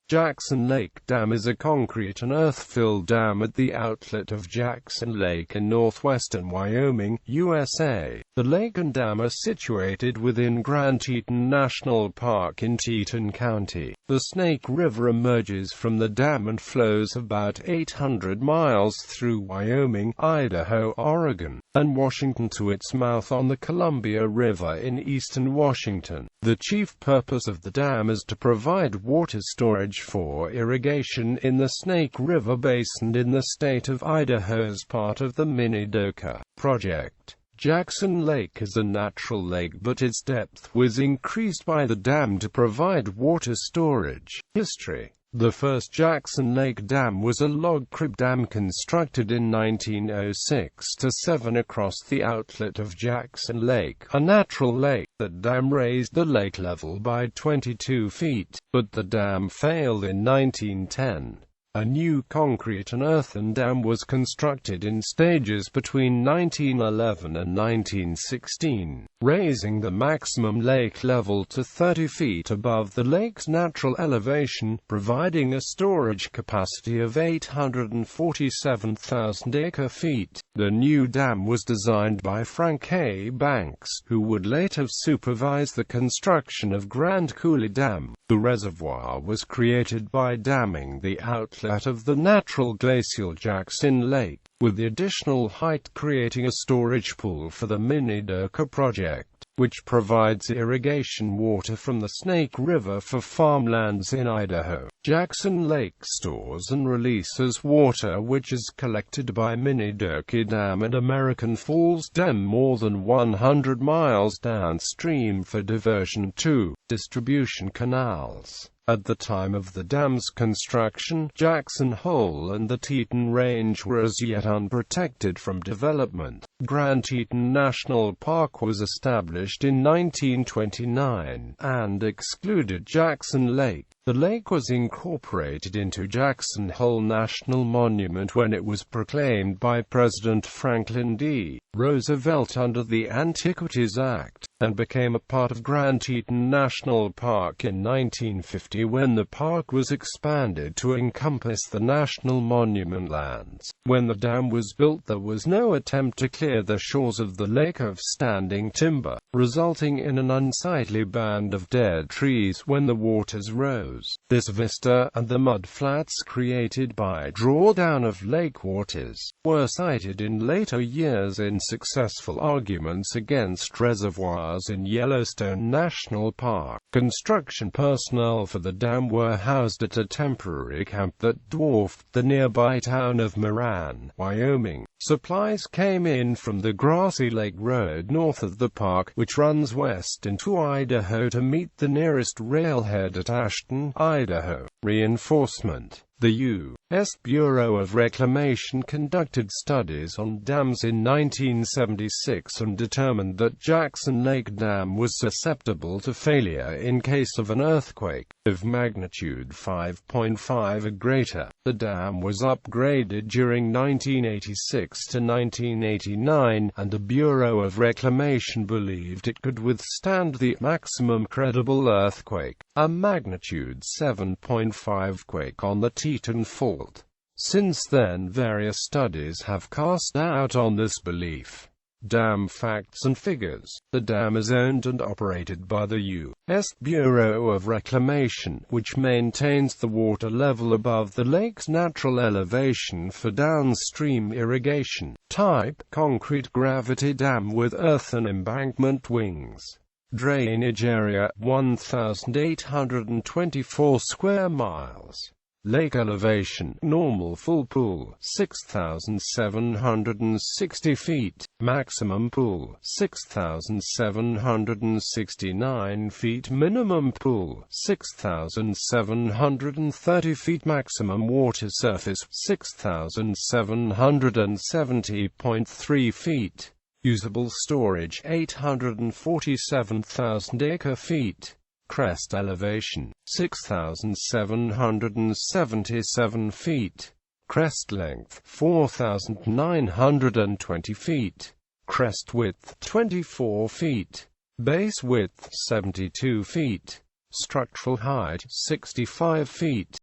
Jackson Lake Dam is a concrete and earth-filled dam at the outlet of Jackson Lake in northwestern Wyoming, USA. The lake and dam are situated within Grand Teton National Park in Teton County. The Snake River emerges from the dam and flows about 800 miles through Wyoming, Idaho, Oregon, and Washington to its mouth on the Columbia River in eastern Washington. The chief purpose of the dam is to provide water storage for irrigation in the Snake River basin in the state of Idaho as part of the Minidoka Project. Jackson Lake is a natural lake, but its depth was increased by the dam to provide water storage. History: the first Jackson Lake Dam was a log crib dam constructed in 1906-7 across the outlet of Jackson Lake, a natural lake. The dam raised the lake level by 22 feet, but the dam failed in 1910. A new concrete and earthen dam was constructed in stages between 1911 and 1916, raising the maximum lake level to 30 feet above the lake's natural elevation, providing a storage capacity of 847,000 acre-feet. The new dam was designed by Frank A. Banks, who would later supervise the construction of Grand Teton Dam. The reservoir was created by damming the outlet of the natural glacial Jackson Lake, with the additional height creating a storage pool for the Minidoka Project, which provides irrigation water from the Snake River for farmlands in Idaho. Jackson Lake stores and releases water which is collected by Minidoka Dam and American Falls Dam more than 100 miles downstream for diversion to distribution canals. At the time of the dam's construction, Jackson Hole and the Teton Range were as yet unprotected from development. Grand Teton National Park was established in 1929, and excluded Jackson Lake. The lake was incorporated into Jackson Hole National Monument when it was proclaimed by President Franklin D. Roosevelt under the Antiquities Act, and became a part of Grand Teton National Park in 1950 when the park was expanded to encompass the national monument lands. When the dam was built, there was no attempt to clear the shores of the lake of standing timber, resulting in an unsightly band of dead trees when the waters rose. This vista, and the mud flats created by drawdown of lake waters, were cited in later years in successful arguments against reservoirs in Yellowstone National Park. Construction personnel for the dam were housed at a temporary camp that dwarfed the nearby town of Moran, Wyoming. Supplies came in from the Grassy Lake Road north of the park, which runs west into Idaho to meet the nearest railhead at Ashton, Idaho. Reinforcement: the U.S. Bureau of Reclamation conducted studies on dams in 1976 and determined that Jackson Lake Dam was susceptible to failure in case of an earthquake of magnitude 5.5 or greater. The dam was upgraded during 1986 to 1989, and the Bureau of Reclamation believed it could withstand the maximum credible earthquake, a magnitude 7.5 quake on the Teton Fault. Since then, various studies have cast doubt on this belief. Dam facts and figures: the dam is owned and operated by the U.S. Bureau of Reclamation, which maintains the water level above the lake's natural elevation for downstream irrigation. Type: concrete gravity dam with earthen embankment wings. Drainage area: 1,824 square miles. Lake elevation: normal full pool 6,760 feet, maximum pool 6,769 feet, minimum pool 6,730 feet, maximum water surface 6,770.3 feet, usable storage 847,000 acre-feet. Crest elevation: 6,777 feet. Crest length: 4,920 feet. Crest width: 24 feet. Base width: 72 feet. Structural height 65 feet.